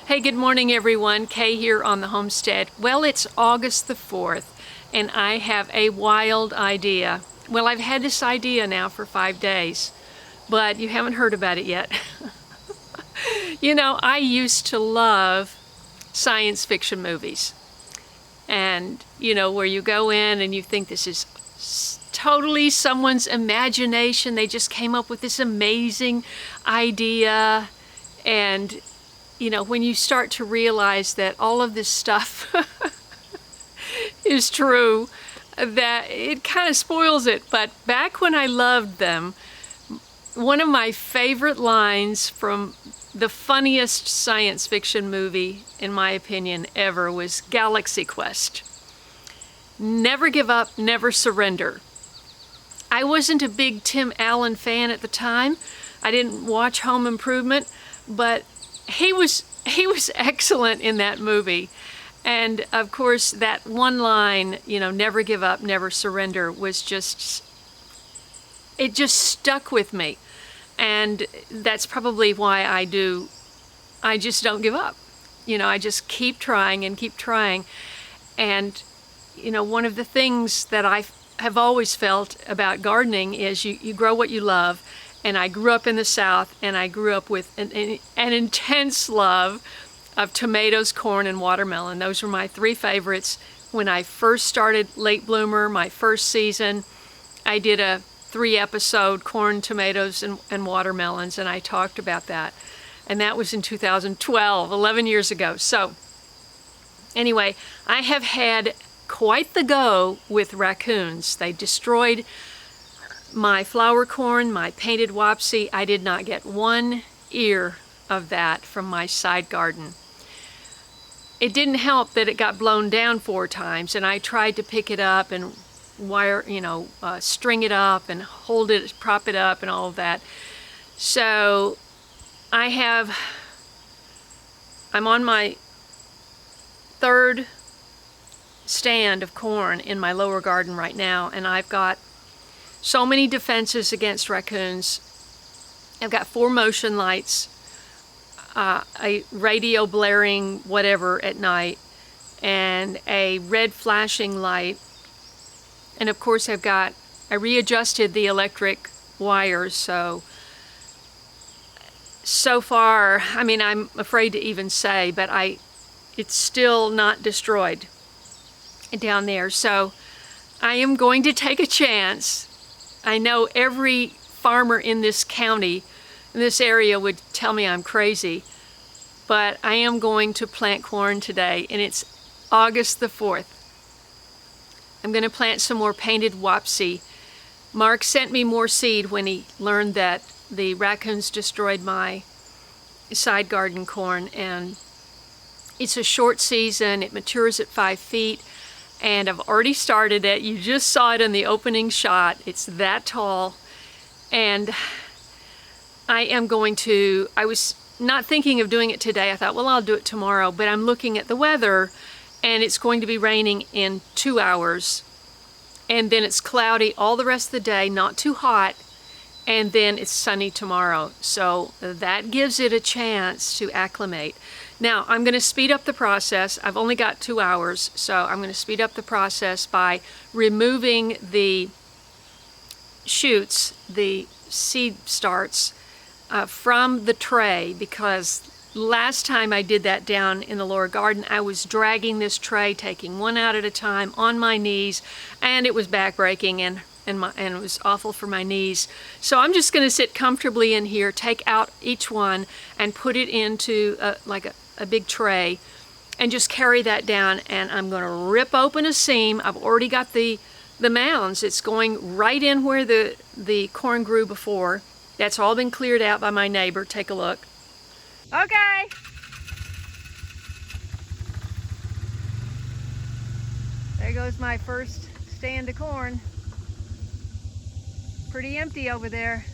Hey, good morning everyone. Kay here on the homestead. Well, it's August the 4th and I have a wild idea. Well, I've had this idea now for 5 days, but you haven't heard about it yet. You know, I used to love science fiction movies. And, you know, where you go in and you think this is totally someone's imagination. They just came up with this amazing idea. And you know, when you start to realize that all of this stuff is true, that it kind of spoils it. But back when I loved them, one of my favorite lines from the funniest science fiction movie, in my opinion, ever was Galaxy Quest. Never give up, never surrender. I wasn't a big Tim Allen fan at the time. I didn't watch Home Improvement, but he was excellent in that movie. And of course that one line, you know, never give up, never surrender, was just, it just stuck with me. And that's probably why I just don't give up. You know, I just keep trying and keep trying. And you know, one of the things that I have always felt about gardening is you grow what you love. And I grew up in the South, and I grew up with an intense love of tomatoes, corn, and watermelon. Those were my three favorites. When I first started Late Bloomer, my first season, I did a 3-episode corn, tomatoes, and watermelons, and I talked about that. And that was in 2012, 11 years ago. So anyway, I have had quite the go with raccoons. They destroyed my flower corn, my painted wapsie. I did not get one ear of that from my side garden. It didn't help that it got blown down 4 times, and I tried to pick it up and string it up and hold it, prop it up and all of that. So I'm on my 3rd stand of corn in my lower garden right now, and I've got so many defenses against raccoons. I've got 4 motion lights, a radio blaring whatever at night, and a red flashing light. And of course I readjusted the electric wires, so far, I mean, I'm afraid to even say, but it's still not destroyed down there. So I am going to take a chance. I know every farmer in this county, in this area, would tell me I'm crazy, but I am going to plant corn today, and it's August the 4th. I'm going to plant some more painted wapsie. Mark sent me more seed when he learned that the raccoons destroyed my side garden corn, and it's a short season. It matures at 5 feet. And I've already started it. You just saw it in the opening shot. It's that tall. And I was not thinking of doing it today. I thought, well, I'll do it tomorrow. But I'm looking at the weather, and it's going to be raining in 2 hours. And then it's cloudy all the rest of the day, not too hot. And then it's sunny tomorrow. So that gives it a chance to acclimate. Now, I'm going to speed up the process. I've only got 2 hours, so I'm going to speed up the process by removing the shoots, the seed starts, from the tray, because last time I did that down in the lower garden, I was dragging this tray, taking one out at a time on my knees, and it was backbreaking and it was awful for my knees. So I'm just going to sit comfortably in here, take out each one, and put it into a big tray, and just carry that down. And I'm going to rip open a seam. I've already got the mounds. It's going right in where the corn grew before. That's all been cleared out by my neighbor. Take a look. Okay. There goes my first stand of corn. Pretty empty over there.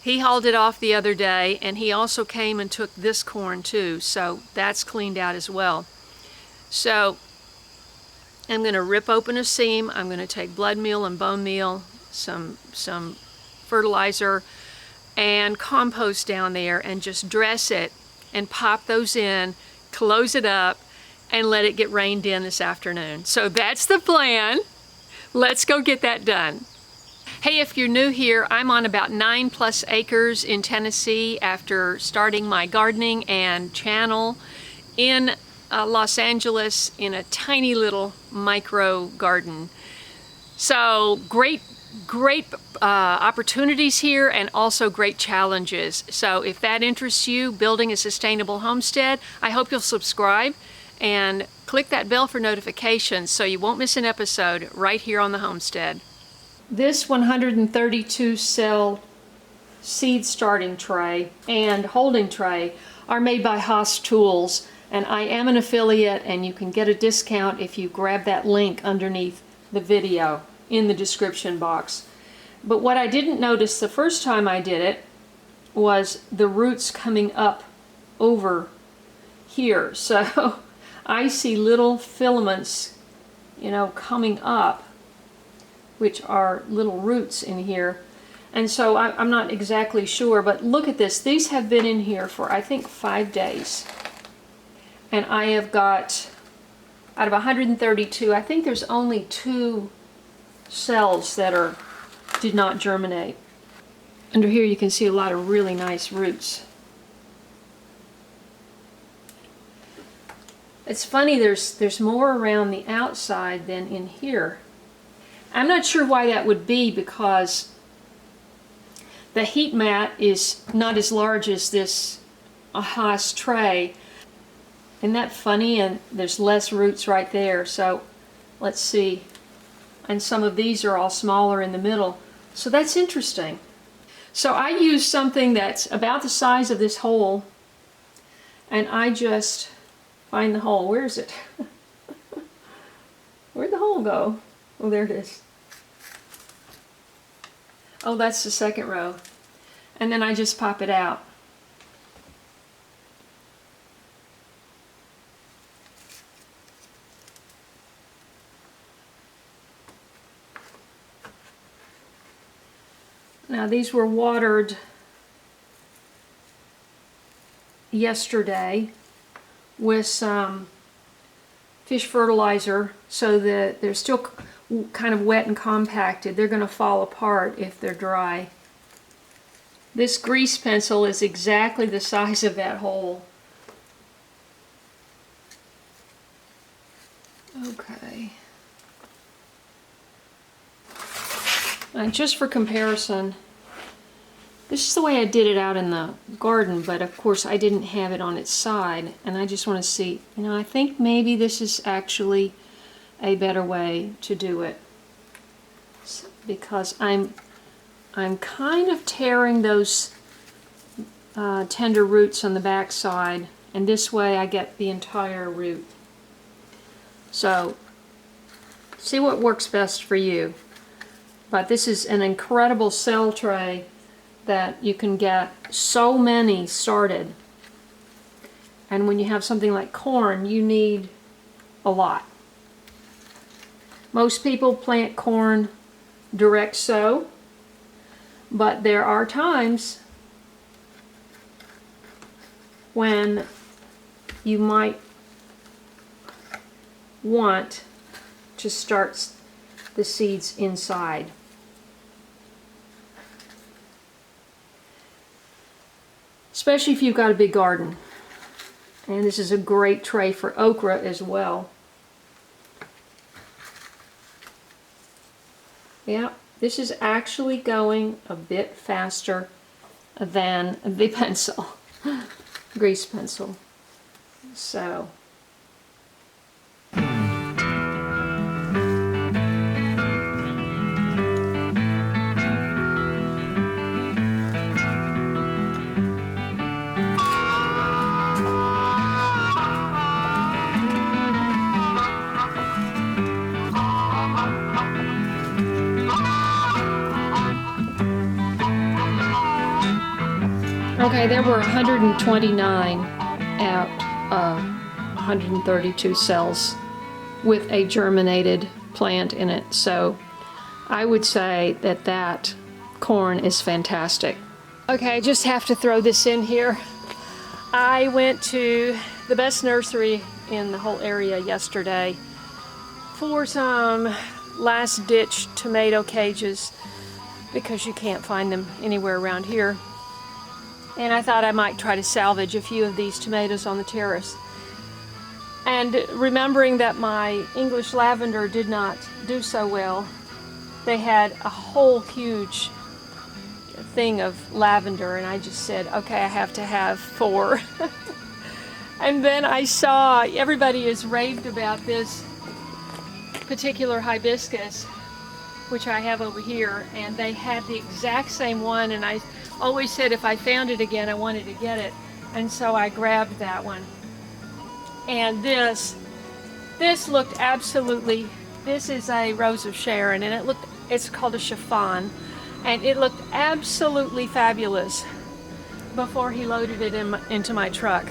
He hauled it off the other day, and he also came and took this corn too, so that's cleaned out as well. So I'm going to rip open a seam. I'm going to take blood meal and bone meal, some fertilizer, and compost down there and just dress it and pop those in, close it up, and let it get rained in this afternoon. So that's the plan. Let's go get that done. Hey, if you're new here, I'm on about 9+ acres in Tennessee after starting my gardening and channel in Los Angeles in a tiny little micro garden. So great opportunities here and also great challenges. So if that interests you, building a sustainable homestead, I hope you'll subscribe and click that bell for notifications so you won't miss an episode right here on the homestead. This 132 cell seed starting tray and holding tray are made by Haas Tools, and I am an affiliate, and you can get a discount if you grab that link underneath the video in the description box. But what I didn't notice the first time I did it was the roots coming up over here. So I see little filaments, coming up, which are little roots in here. And so I'm not exactly sure, but look at this. These have been in here for, I think, 5 days. And I have got, out of 132, I think there's only 2 cells that did not germinate. Under here you can see a lot of really nice roots. It's funny, there's more around the outside than in here. I'm not sure why that would be, because the heat mat is not as large as this Haas tray. Isn't that funny? And there's less roots right there. So let's see. And some of these are all smaller in the middle. So that's interesting. So I use something that's about the size of this hole, and I just find the hole. Where is it? Where'd the hole go? Oh, there it is. Oh, that's the second row. And then I just pop it out. Now these were watered yesterday with some fish fertilizer, so that they're still kind of wet and compacted. They're going to fall apart if they're dry. This grease pencil is exactly the size of that hole. Okay. And just for comparison, this is the way I did it out in the garden, but of course I didn't have it on its side, and I just want to see, I think maybe this is actually a better way to do it, because I'm kind of tearing those tender roots on the back side, and this way I get the entire root. So see what works best for you. But this is an incredible cell tray that you can get so many started. And when you have something like corn, you need a lot. Most people plant corn direct sow, but there are times when you might want to start the seeds inside. Especially if you've got a big garden. And this is a great tray for okra as well. Yeah, this is actually going a bit faster than the pencil, grease pencil. So. Okay, there were 129 out of 132 cells with a germinated plant in it. So I would say that corn is fantastic. Okay, I just have to throw this in here. I went to the best nursery in the whole area yesterday for some last-ditch tomato cages because you can't find them anywhere around here. And I thought I might try to salvage a few of these tomatoes on the terrace. And remembering that my English lavender did not do so well, they had a whole huge thing of lavender, and I just said, okay, I have to have 4. And then I saw everybody is raved about this particular hibiscus, which I have over here, and they had the exact same one, and I always said if I found it again I wanted to get it, and so I grabbed that one. And this looked absolutely, this is a Rose of Sharon, and it's called a chiffon, and it looked absolutely fabulous before he loaded it into my truck.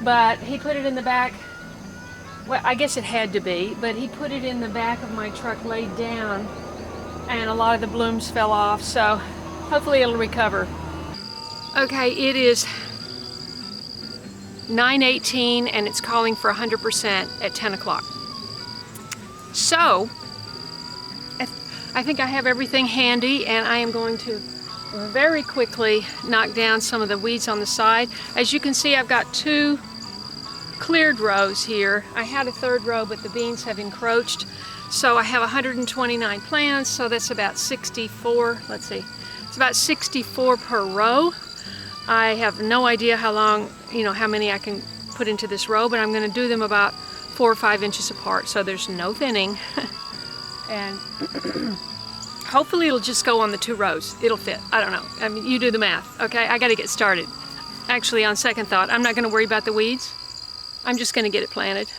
But he put it in the back, well, I guess it had to be, but he put it in the back of my truck laid down, and a lot of the blooms fell off, so hopefully it'll recover. Okay, it is 9:18 and it's calling for 100% at 10 o'clock. So, I think I have everything handy, and I am going to very quickly knock down some of the weeds on the side. As you can see, I've got 2 cleared rows here. I had a 3rd row, but the beans have encroached. So I have 129 plants, so that's about 64, let's see, it's about 64 per row. I have no idea how long, how many I can put into this row, but I'm going to do them about 4 or 5 inches apart, so there's no thinning. And hopefully it'll just go on the 2 rows. It'll fit. I don't know. I mean, you do the math, okay? I got to get started. Actually, on second thought, I'm not going to worry about the weeds. I'm just going to get it planted,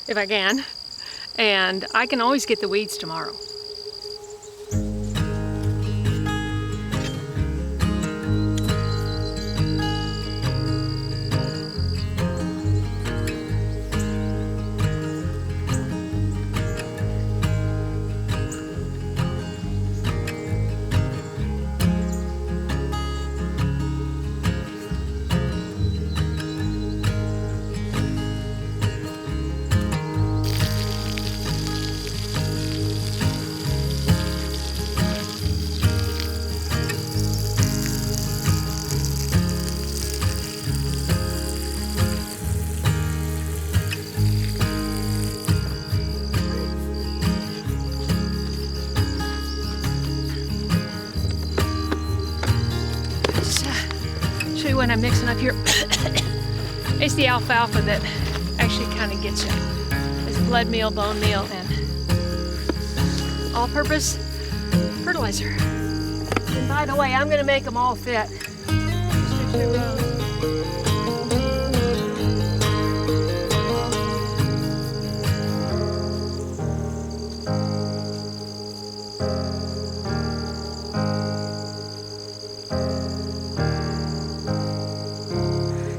if I can. And I can always get the weeds tomorrow. What I'm mixing up here it's the alfalfa that actually kind of gets you. It's blood meal, bone meal, and all-purpose fertilizer. And by the way, I'm going to make them all fit.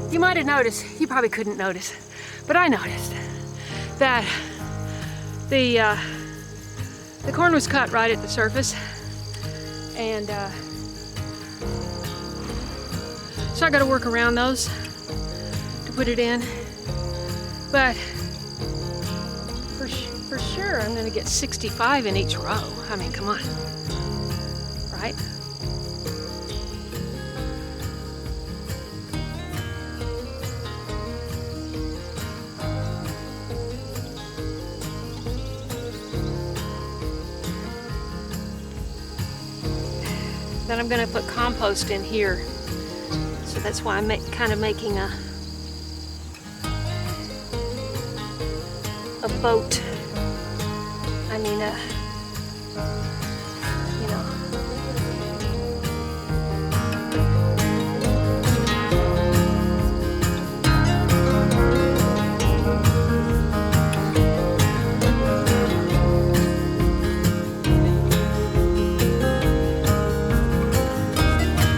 You might have noticed, you probably couldn't notice, but I noticed that the corn was cut right at the surface, and so I got to work around those to put it in. But for sure, I'm going to get 65 in each row. I mean, come on, right? Then I'm going to put compost in here. So that's why I'm kind of making a boat. I mean, you know.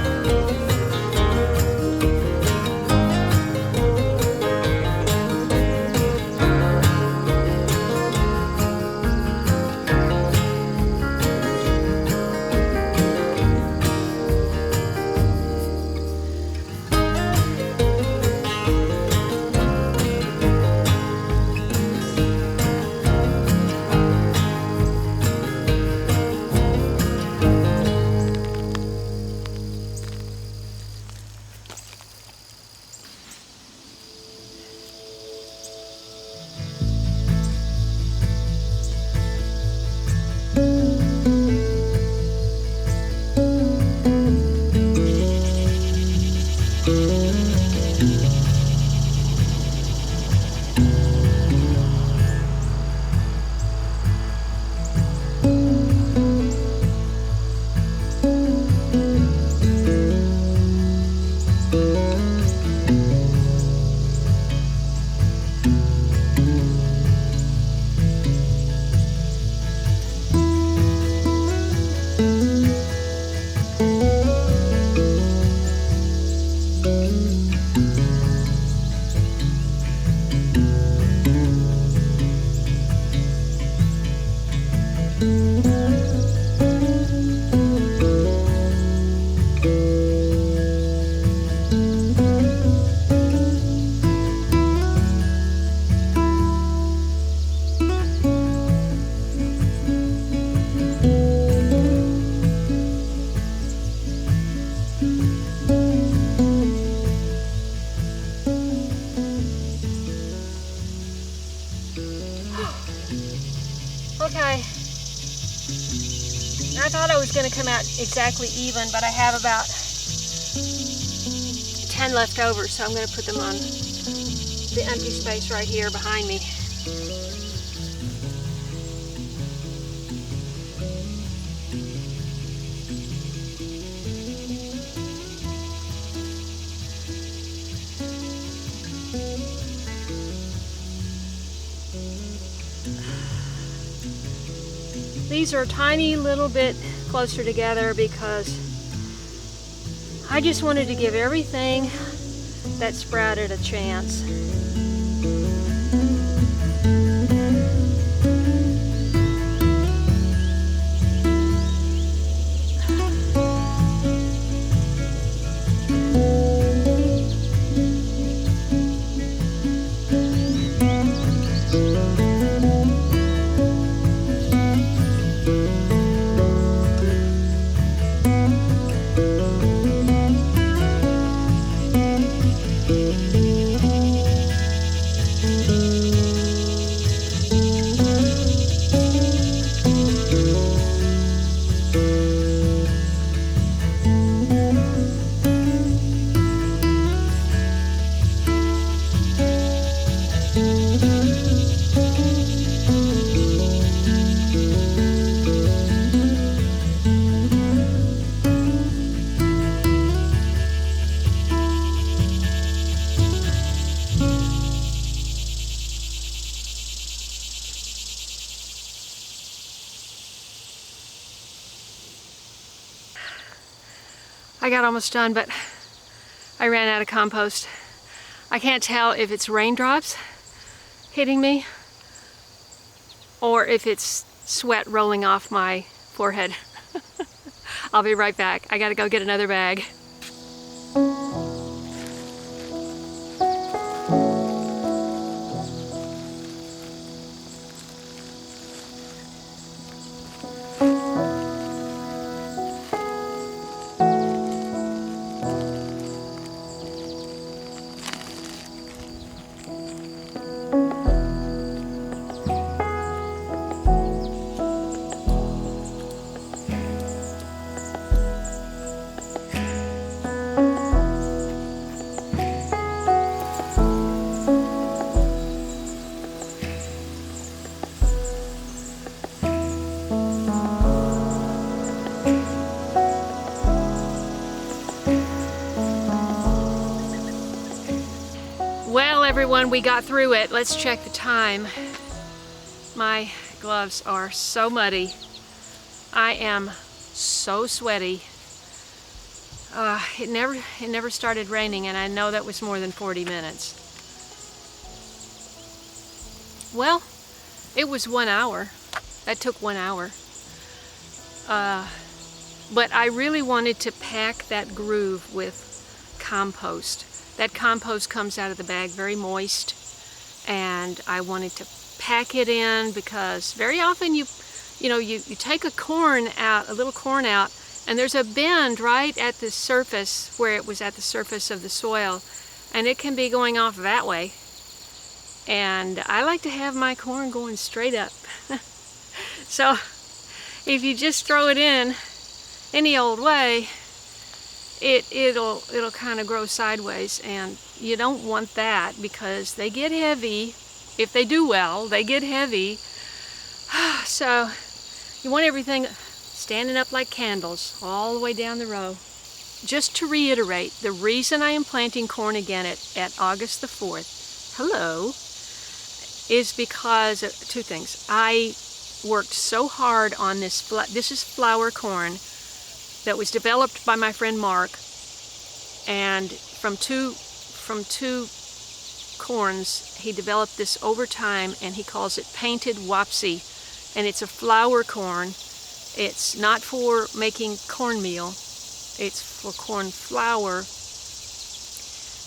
Okay, I thought I was going to come out exactly even, but I have about 10 left over, so I'm going to put them on the empty space right here behind me. These are a tiny little bit closer together because I just wanted to give everything that sprouted a chance. I got almost done, but I ran out of compost. I can't tell if it's raindrops hitting me or if it's sweat rolling off my forehead. I'll be right back. I gotta go get another bag. Well, everyone, we got through it. Let's check the time. My gloves are so muddy. I am so sweaty. It never started raining, and I know that was more than 40 minutes. Well, it was 1 hour. That took 1 hour. But I really wanted to pack that groove with compost. That compost comes out of the bag very moist, and I wanted to pack it in because very often you take a little corn out, and there's a bend right at the surface where it was at the surface of the soil, and it can be going off that way. And I like to have my corn going straight up. So if you just throw it in any old way, it'll kind of grow sideways, and you don't want that because they get heavy. If they do well, they get heavy. So you want everything standing up like candles all the way down the row. Just to reiterate, the reason I am planting corn again at August the 4th, hello, is because of two things. I worked so hard on this. This is flower corn that was developed by my friend Mark, and from two corns he developed this over time, and he calls it painted wapsi, and it's a flour corn. It's not for making cornmeal, it's for corn flour.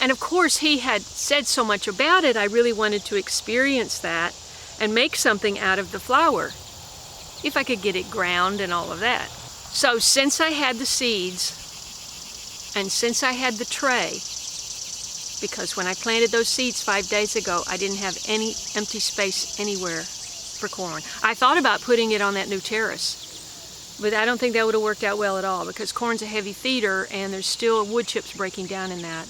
And of course, he had said so much about it, I really wanted to experience that and make something out of the flour, if I could get it ground and all of that. So since I had the seeds, and since I had the tray, because when I planted those seeds 5 days ago, I didn't have any empty space anywhere for corn. I thought about putting it on that new terrace, but I don't think that would have worked out well at all, because corn's a heavy feeder and there's still wood chips breaking down in that.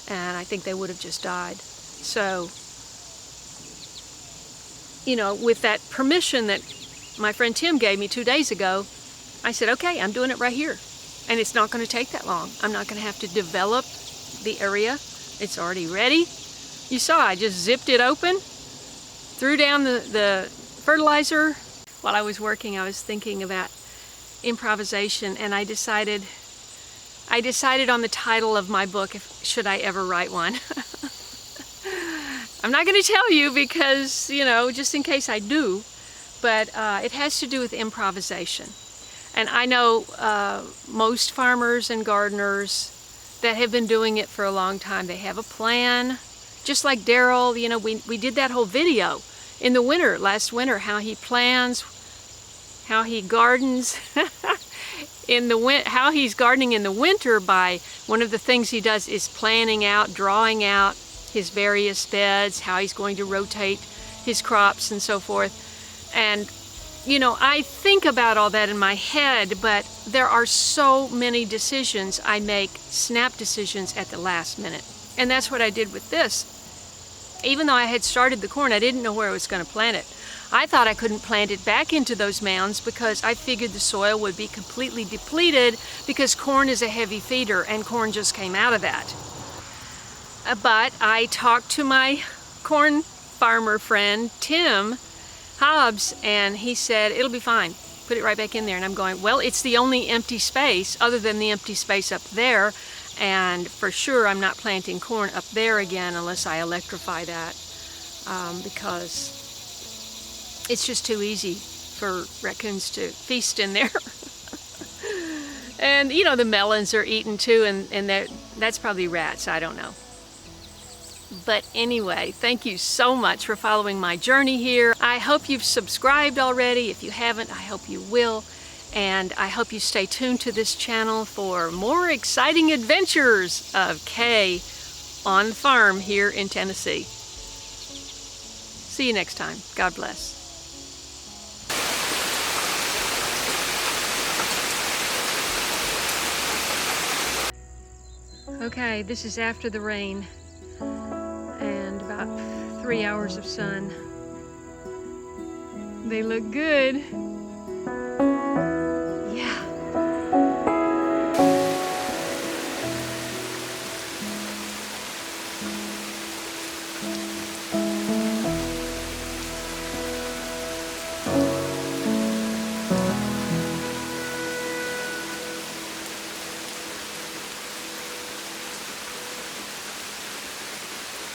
And I think they would have just died. So, you know, with that permission that my friend Tim gave me 2 days ago, I said, okay, I'm doing it right here. And it's not going to take that long. I'm not going to have to develop the area. It's already ready. You saw I just zipped it open, threw down the fertilizer. While I was working, I was thinking about improvisation, and I decided on the title of my book, should I ever write one. I'm not going to tell you because, you know, just in case I do, but it has to do with improvisation. And I know most farmers and gardeners that have been doing it for a long time, they have a plan. Just like Daryl, you know, we did that whole video in the winter, last winter, how he plans, how he gardens. How he's gardening in the winter, by one of the things he does is planning out, drawing out his various beds, how he's going to rotate his crops and so forth. And, you know, I think about all that in my head, but there are so many decisions I make, snap decisions at the last minute. And that's what I did with this. Even though I had started the corn, I didn't know where I was going to plant it. I thought I couldn't plant it back into those mounds because I figured the soil would be completely depleted, because corn is a heavy feeder and corn just came out of that. But I talked to my corn farmer friend, Tim Hobbs, and he said, it'll be fine. Put it right back in there. And I'm going, well, it's the only empty space other than the empty space up there. And for sure, I'm not planting corn up there again unless I electrify that, because it's just too easy for raccoons to feast in there. And, you know, the melons are eaten too, and that's probably rats, I don't know. But anyway, thank you so much for following my journey here. I hope you've subscribed already. If you haven't, I hope you will. And I hope you stay tuned to this channel for more exciting adventures of Kaye on the farm here in Tennessee. See you next time. God bless. Okay, this is after the rain and about 3 hours of sun. They look good.